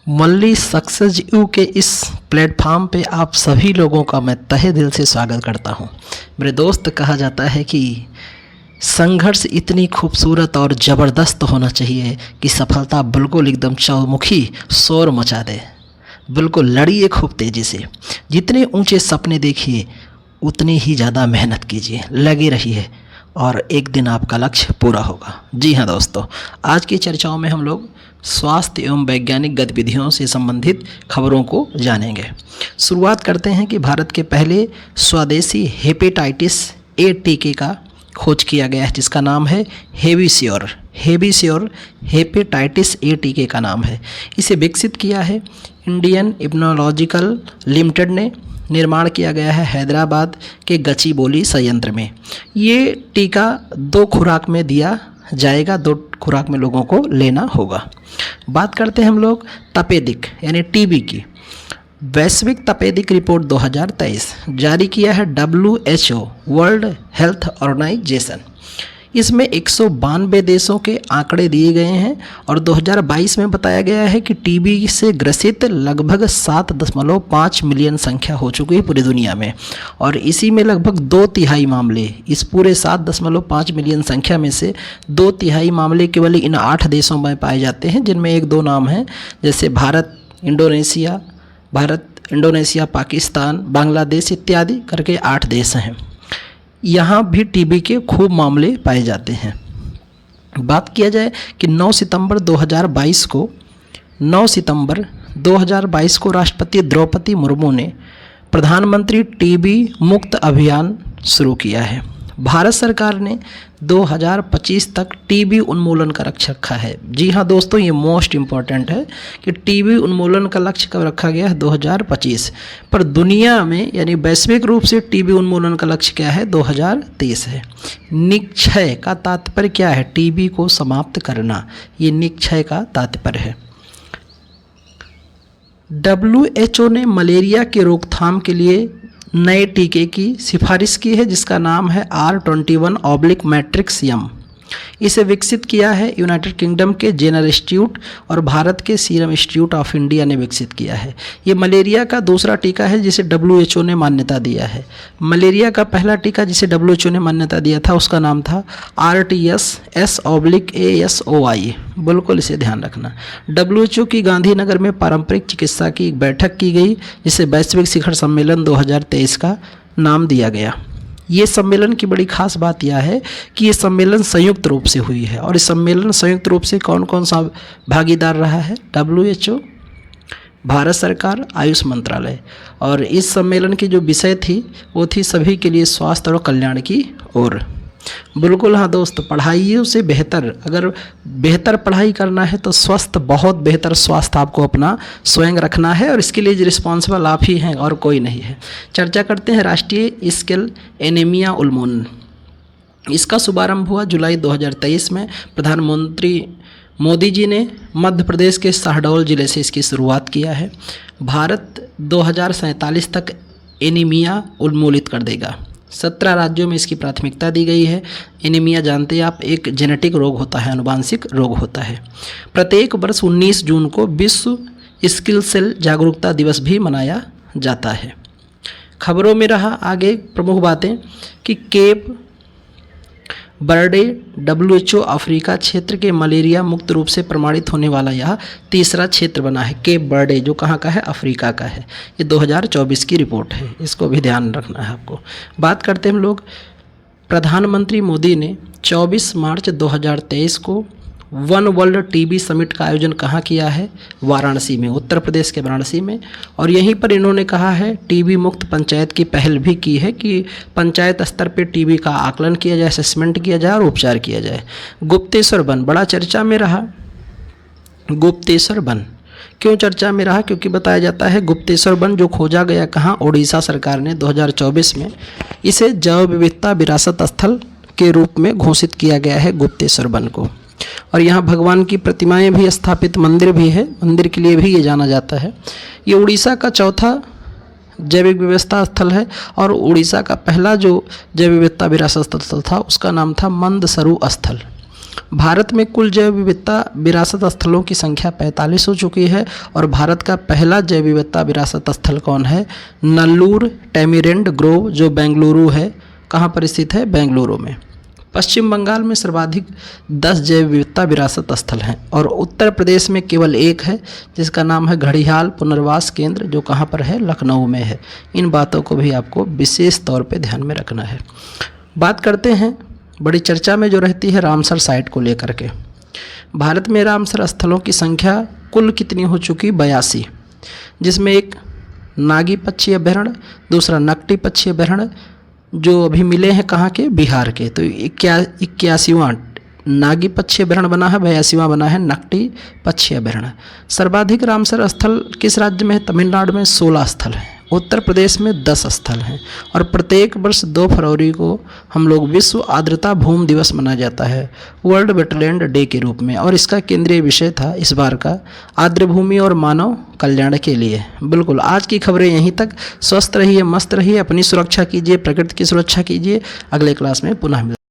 Malli success you के इस platform पे आप सभी लोगों का मैं तहे दिल से स्वागत करता हूँ। मेरे दोस्त, कहा जाता है कि संघर्ष इतनी खूबसूरत और ज़बरदस्त होना चाहिए कि सफलता बिल्कुल एकदम चौमुखी शोर मचा दे। बिल्कुल लड़िए खूब तेज़ी से, जितने ऊंचे सपने देखिए उतनी ही ज़्यादा मेहनत कीजिए, लगे रहिए और एक दिन आपका लक्ष्य पूरा होगा। जी हाँ दोस्तों, आज की चर्चाओं में हम लोग स्वास्थ्य एवं वैज्ञानिक गतिविधियों से संबंधित खबरों को जानेंगे। शुरुआत करते हैं कि भारत के पहले स्वदेशी हेपेटाइटिस ए टीके का खोज किया गया है, जिसका नाम है हेविसियोर। हेपेटाइटिस ए टीके का नाम है। इसे विकसित किया है इंडियन इम्यूनोलॉजिकल लिमिटेड ने। निर्माण किया गया है हैदराबाद के गचिबोली संयंत्र में। ये टीका 2 खुराक में दिया जाएगा, 2 खुराक में लोगों को लेना होगा। बात करते हैं हम लोग तपेदिक यानी टीबी की। वैश्विक तपेदिक रिपोर्ट 2023 जारी किया है WHO वर्ल्ड हेल्थ ऑर्गेनाइजेशन। इसमें 192 देशों के आंकड़े दिए गए हैं और 2022 में बताया गया है कि टीबी से ग्रसित लगभग 7.5 मिलियन संख्या हो चुकी है पूरी दुनिया में, और इसी में लगभग 2/3 मामले, इस पूरे 7.5 मिलियन संख्या में से 2/3 मामले केवल इन 8 देशों में पाए जाते हैं, जिनमें 1-2 नाम हैं, जैसे भारत, इंडोनेशिया, पाकिस्तान, बांग्लादेश इत्यादि करके 8 देश हैं। यहाँ भी टीबी के खूब मामले पाए जाते हैं। बात किया जाए कि 9 सितंबर 2022 को राष्ट्रपति द्रौपदी मुर्मू ने प्रधानमंत्री टीबी मुक्त अभियान शुरू किया है। भारत सरकार ने 2025 तक टीबी उन्मूलन का लक्ष्य रखा है। जी हाँ दोस्तों, ये मोस्ट इम्पॉर्टेंट है कि टीबी उन्मूलन का लक्ष्य कब रखा गया है? 2025। पर दुनिया में यानी वैश्विक रूप से टीबी उन्मूलन का लक्ष्य क्या है? 2030 है। निक्षय का तात्पर्य क्या है? टीबी को समाप्त करना, ये निक्षय का तात्पर्य है। WHO ने मलेरिया के रोकथाम के लिए नए टीके की सिफारिश की है, जिसका नाम है R21/मैट्रिक्स-M। इसे विकसित किया है यूनाइटेड किंगडम के जेनर इंस्टीट्यूट और भारत के सीरम इंस्टीट्यूट ऑफ इंडिया ने विकसित किया है। ये मलेरिया का दूसरा टीका है जिसे WHO ने मान्यता दिया है। मलेरिया का पहला टीका जिसे WHO ने मान्यता दिया था उसका नाम था RTS/ASOI। बिल्कुल इसे ध्यान रखना। WHO की गांधीनगर में पारंपरिक चिकित्सा की एक बैठक की गई, जिसे वैश्विक शिखर सम्मेलन 2023 का नाम दिया गया। ये सम्मेलन की बड़ी खास बात यह है कि ये सम्मेलन संयुक्त रूप से हुई है, और इस सम्मेलन संयुक्त रूप से कौन कौन सा भागीदार रहा है? WHO, भारत सरकार, आयुष मंत्रालय। और इस सम्मेलन की जो विषय थी वो थी सभी के लिए स्वास्थ्य और कल्याण की ओर। बिल्कुल हाँ दोस्त, पढ़ाइयों से बेहतर, अगर बेहतर पढ़ाई करना है तो बहुत बेहतर स्वास्थ्य आपको अपना स्वयं रखना है, और इसके लिए रिस्पॉन्सिबल आप ही हैं और कोई नहीं है। चर्चा करते हैं राष्ट्रीय स्केल एनीमिया उन्मूलन। इसका शुभारंभ हुआ जुलाई 2023 में। प्रधानमंत्री मोदी जी ने मध्य प्रदेश के शहडोल जिले से इसकी शुरुआत किया है। भारत 2047 तक एनीमिया उन्मूलित कर देगा। 17 राज्यों में इसकी प्राथमिकता दी गई है। एनीमिया जानते हैं आप, एक जेनेटिक रोग होता है, अनुवांशिक रोग होता है। प्रत्येक वर्ष 19 जून को विश्व सिकल सेल जागरूकता दिवस भी मनाया जाता है। खबरों में रहा आगे प्रमुख बातें कि केप बर्डे WHO अफ्रीका क्षेत्र के मलेरिया मुक्त रूप से प्रमाणित होने वाला यह तीसरा क्षेत्र बना है। केप बर्डे जो कहाँ का है? अफ्रीका का है। ये 2024 की रिपोर्ट है, इसको भी ध्यान रखना है आपको। बात करते हैं हम लोग, प्रधानमंत्री मोदी ने 24 मार्च 2023 को वन वर्ल्ड टीबी समिट का आयोजन कहाँ किया है? वाराणसी में, उत्तर प्रदेश के वाराणसी में। और यहीं पर इन्होंने कहा है टीबी मुक्त पंचायत की पहल भी की है कि पंचायत स्तर पर टीबी का आकलन किया जाए, असेसमेंट किया जाए और उपचार किया जाए। गुप्तेश्वर वन बड़ा चर्चा में रहा। गुप्तेश्वर वन क्यों चर्चा में रहा? क्योंकि बताया जाता है गुप्तेश्वर वन जो खोजा गया कहाँ? ओडिशा सरकार ने 2024 में इसे जैव विविधता विरासत स्थल के रूप में घोषित किया गया है गुप्तेश्वर वन को। और यहाँ भगवान की प्रतिमाएं भी स्थापित, मंदिर भी है, मंदिर के लिए भी ये जाना जाता है। ये उड़ीसा का चौथा जैविक विविधता स्थल है, और उड़ीसा का पहला जो जैव विविधता विरासत स्थल था उसका नाम था मंदसरू स्थल। भारत में कुल जैव विविधता विरासत स्थलों की संख्या 45 हो चुकी है। और भारत का पहला जैव विविधता विरासत स्थल कौन है? नल्लूर टैमीरेंड ग्रोव, जो बेंगलुरु है। कहाँ पर स्थित है? बेंगलुरु में। पश्चिम बंगाल में सर्वाधिक 10 जैव विविधता विरासत स्थल हैं और उत्तर प्रदेश में केवल एक है, जिसका नाम है घड़ियाल पुनर्वास केंद्र, जो कहाँ पर है? लखनऊ में है। इन बातों को भी आपको विशेष तौर पे ध्यान में रखना है। बात करते हैं, बड़ी चर्चा में जो रहती है रामसर साइट को लेकर के। भारत में रामसर स्थलों की संख्या कुल कितनी हो चुकी? 82, जिसमें एक नागी पक्षी अभयारण्य, दूसरा नकटी पक्षी अभयारण्य, जो अभी मिले हैं कहाँ के? बिहार के। तो 81वां नागी पक्षी अभयारण्य बना है, 82वां बना है नकटी पक्षी अभयारण्य। सर्वाधिक रामसर स्थल किस राज्य में है? तमिलनाडु में 16 स्थल हैं, उत्तर प्रदेश में 10 स्थल हैं। और प्रत्येक वर्ष 2 फरवरी को हम लोग विश्व आर्द्रता भूमि दिवस मनाया जाता है, वर्ल्ड वेटलैंड डे के रूप में। और इसका केंद्रीय विषय था इस बार का आर्द्र भूमि और मानव कल्याण के लिए। बिल्कुल, आज की खबरें यहीं तक। स्वस्थ रहिए, मस्त रहिए, अपनी सुरक्षा कीजिए, प्रकृति की सुरक्षा कीजिए। अगले क्लास में पुनः मिलते हैं।